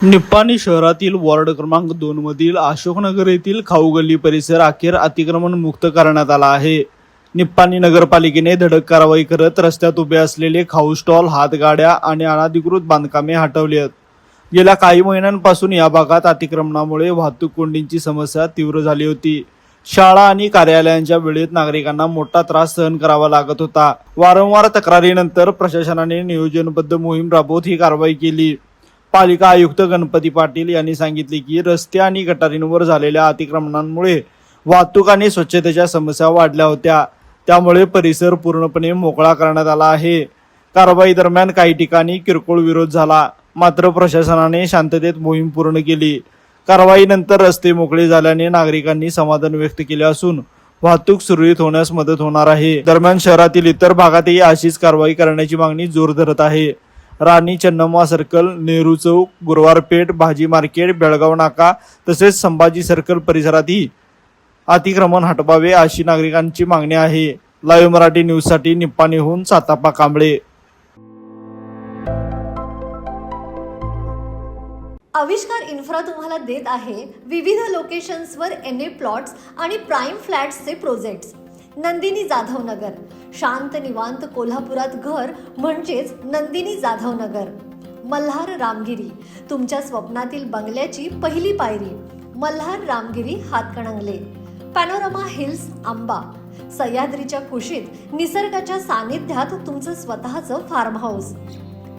निप्पाणी शहरातील वॉर्ड क्रमांक 2 मधील अशोकनगर येथील खाऊ गल्ली परिसर अखेर अतिक्रमण मुक्त करण्यात आला आहे। निप्पाणी नगरपालिकेने धडक कारवाई करत रस्त्यात उभे असलेले खाऊ स्टॉल, हातगाड्या आणि अनधिकृत बांधकामे हटवली आहेत। गेल्या काही महिन्यांपासून या भागात अतिक्रमणामुळे वाहतूक कोंडीची समस्या तीव्र झाली होती। शाळा आणि कार्यालयांच्या वेळेत नागरिकांना मोठा त्रास सहन करावा लागत होता। वारंवार तक्रारीनंतर प्रशासनाने नियोजनबद्ध मोहीम राबवत ही कारवाई केली। पालिका आयुक्त गणपती पाटील यांनी सांगितले की रस्ते आणि गटारींवर झालेल्या अतिक्रमणांमुळे वाहतूक आणि स्वच्छतेच्या समस्या वाढल्या होत्या, त्यामुळे परिसर पूर्णपणे मोकळा करण्यात आला आहे। कारवाई दरम्यान काही ठिकाणी किरकोळ विरोध झाला, मात्र प्रशासनाने शांततेत मोहीम पूर्ण केली। कारवाईनंतर रस्ते मोकळे झाल्याने नागरिकांनी समाधान व्यक्त केले असून वाहतूक सुरळीत होण्यास मदत होणार आहे। दरम्यान शहरातील इतर भागातही अशीच कारवाई करण्याची मागणी जोर धरत आहे। राणी चन्नम्मा सर्कल, नेहरू चौक, गुरुवार पेठ, भाजी मार्केट, बेळगाव नाका तसेच संभाजी सर्कल परिसरातही अतिक्रमण हटवावे अशी नागरिकांची मागणी आहे। लाईव्ह मराठी न्यूजसाठी निप्पाणीहून सातापा कांबळे। आविष्कार इन्फ्रा तुम्हाला देत आहे विविध लोकेशन्सवर एनए प्लॉट्स आणि प्राइम फ्लॅट्सचे प्रोजेक्ट्स। नंदिनी जाधव नगर, शांत निवांत कोल्हापुरात घर म्हणजेच नंदिनी जाधव नगर। मल्हार रामगिरी, तुमच्या स्वप्नातील बंगल्याची पहिली पायरी। मल्हार रामगिरी हातकणंगले। पॅनोरमा हिल्स आंबा, सह्याद्रीच्या कुशीत निसर्गाच्या सानिध्यात तुमचं स्वतःचं फार्म हाऊस।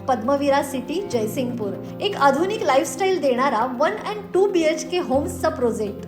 पद्मविरा सिटी जयसिंगपूर, एक आधुनिक लाईफस्टाईल देणारा 1 and 2 BHK होम्सचा प्रोजेक्ट।